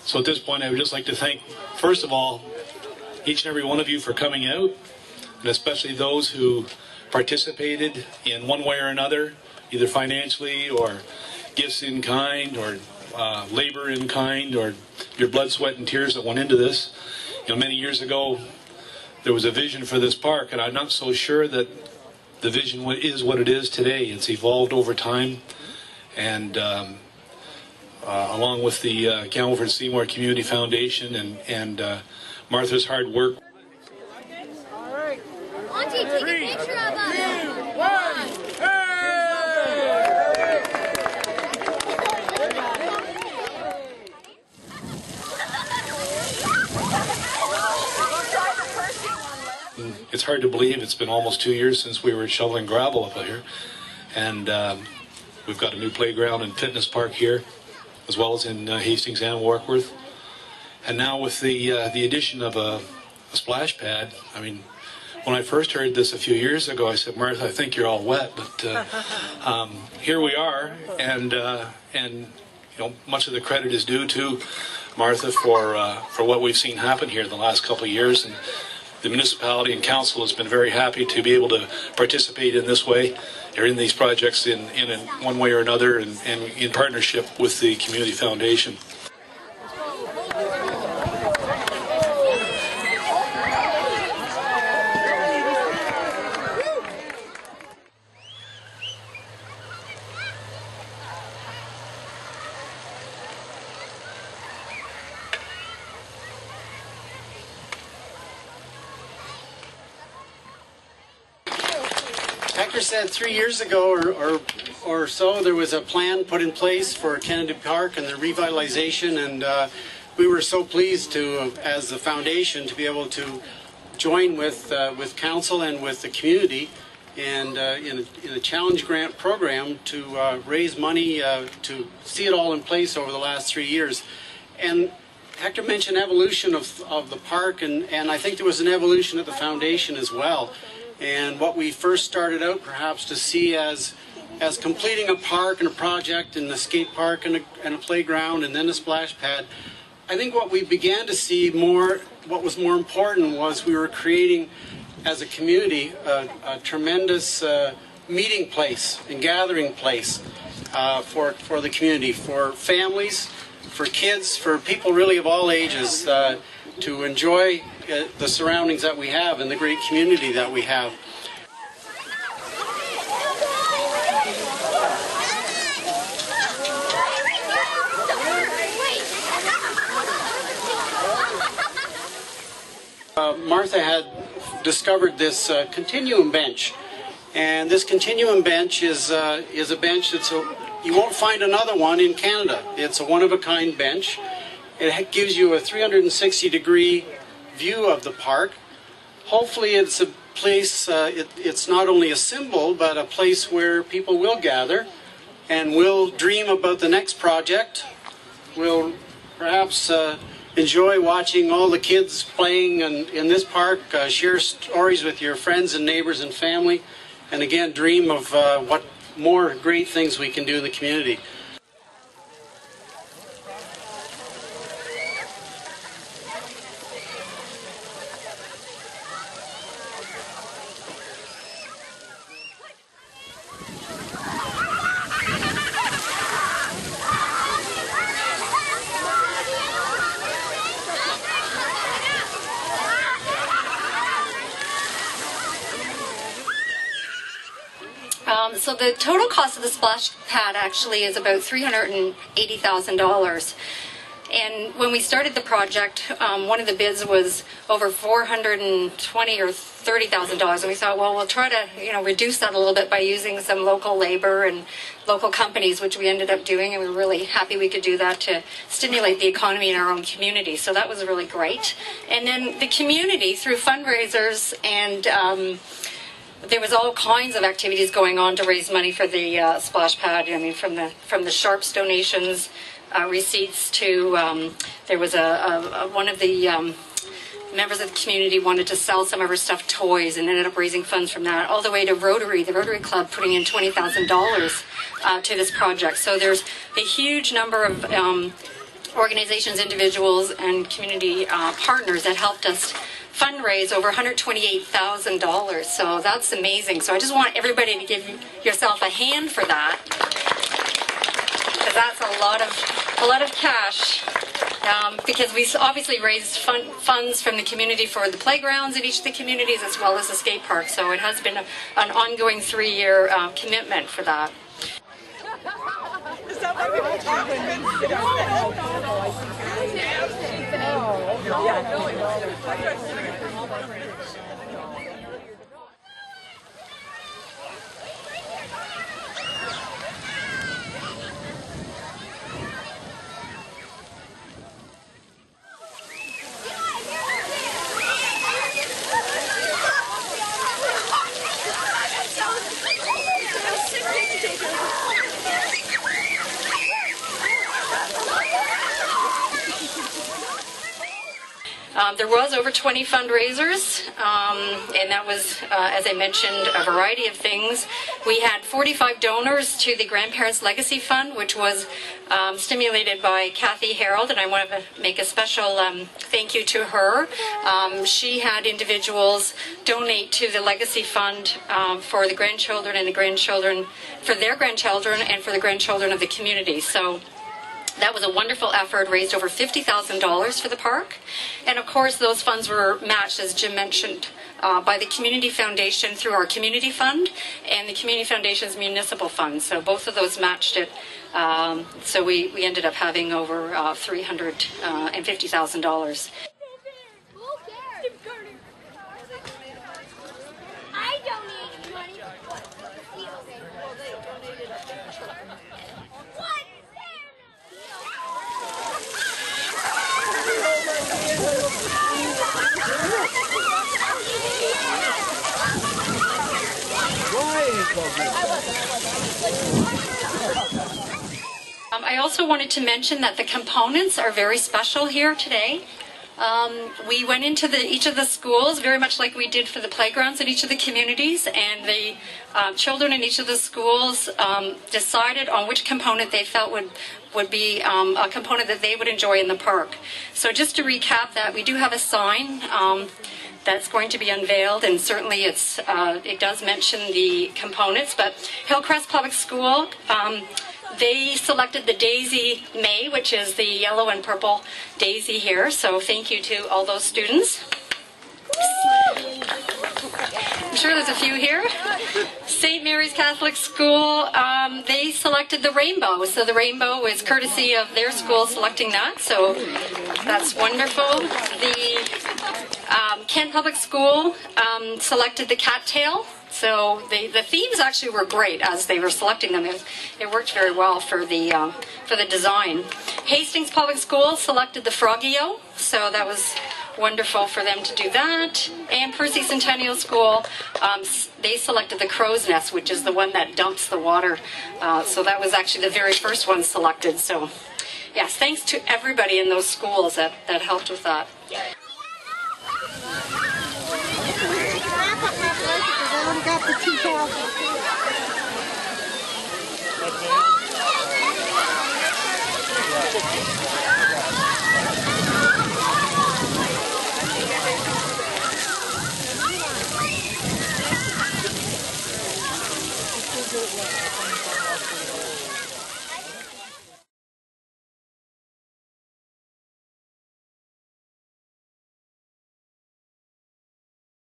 So at this point, I would just like to thank, first of all, each and every one of you for coming out, and especially those who participated in one way or another, either financially or gifts in kind or labor in kind or your blood, sweat, and tears that went into this. You know, many years ago, there was a vision for this park, and I'm not so sure that the vision is what it is today. It's evolved over time, and along with the Campbellford Seymour Community Foundation and Martha's hard work. All right. Monty, take a picture of us. 2, 1, hey! It's hard to believe it's been almost 2 years since we were shoveling gravel up here, and we've got a new playground and fitness park here, as well as in Hastings and Warkworth. And now with the addition of a splash pad, I mean, when I first heard this a few years ago, I said, Martha, I think you're all wet, but here we are, and you know, much of the credit is due to Martha for what we've seen happen here in the last couple of years, and the municipality and council has been very happy to be able to participate in this way, or in these projects in one way or another, and in partnership with the Community Foundation. Hector said 3 years ago or so there was a plan put in place for Kennedy Park and the revitalization, and we were so pleased to, as the foundation, to be able to join with council and with the community and in a challenge grant program to raise money to see it all in place over the last 3 years. And Hector mentioned evolution of the park, and I think there was an evolution at the foundation as well. And what we first started out perhaps to see as completing a park and a project and a skate park and a playground and then a splash pad, I think what we began to see more, what was more important was we were creating as a community a tremendous meeting place and gathering place for the community, for families, for kids, for people really of all ages to enjoy the surroundings that we have and the great community that we have. Martha had discovered this continuum bench, and this continuum bench is a bench that's you won't find another one in Canada. It's a one-of-a-kind bench. It gives you a 360-degree view of the park. Hopefully it's a place, it's not only a symbol, but a place where people will gather and will dream about the next project. Will perhaps enjoy watching all the kids playing in this park, share stories with your friends and neighbors and family, and again dream of what more great things we can do in the community. So the total cost of the splash pad actually is about $380,000. And when we started the project, one of the bids was over $420,000 or $30,000, and we thought, well, we'll try to, reduce that a little bit by using some local labor and local companies, which we ended up doing, and we were really happy we could do that to stimulate the economy in our own community. So that was really great. And then the community, through fundraisers and there was all kinds of activities going on to raise money for the splash pad. I mean, from the Sharps donations, receipts to there was one of the members of the community wanted to sell some of her stuffed toys and ended up raising funds from that, all the way to Rotary, the Rotary Club, putting in $20,000 to this project. So there's a huge number of organizations, individuals, and community partners that helped us fundraise over $128,000. So that's amazing. So I just want everybody to give yourself a hand for that, because that's a lot of cash. Because we obviously raised funds from the community for the playgrounds in each of the communities, as well as the skate park. So it has been an ongoing 3-year commitment for that. Is that why we were talking? There was over 20 fundraisers, and that was, as I mentioned, a variety of things. We had 45 donors to the Grandparents Legacy Fund, which was stimulated by Kathy Harold, and I want to make a special thank you to her. She had individuals donate to the Legacy Fund for the grandchildren and the grandchildren, for their grandchildren and for the grandchildren of the community. So that was a wonderful effort, raised over $50,000 for the park. And of course, those funds were matched, as Jim mentioned, by the Community Foundation through our Community Fund and the Community Foundation's Municipal Fund. So both of those matched it. So we ended up having over $350,000. I donated money. I also wanted to mention that the components are very special here today. We went into each of the schools, very much like we did for the playgrounds in each of the communities, and the children in each of the schools decided on which component they felt would be a component that they would enjoy in the park. So just to recap that, we do have a sign that's going to be unveiled, and certainly it does mention the components, but Hillcrest Public School, they selected the Daisy May, which is the yellow and purple daisy here, so thank you to all those students. I'm sure there's a few here. St. Mary's Catholic School, they selected the rainbow, so the rainbow is courtesy of their school selecting that, so that's wonderful. The Kent Public School selected the cattail. So the themes actually were great as they were selecting them. It worked very well for the design. Hastings Public School selected the Frogio, so that was wonderful for them to do that. And Percy Centennial School, they selected the Crow's Nest, which is the one that dumps the water. So that was actually the very first one selected. So yes, thanks to everybody in those schools that helped with that. Got the 2,000.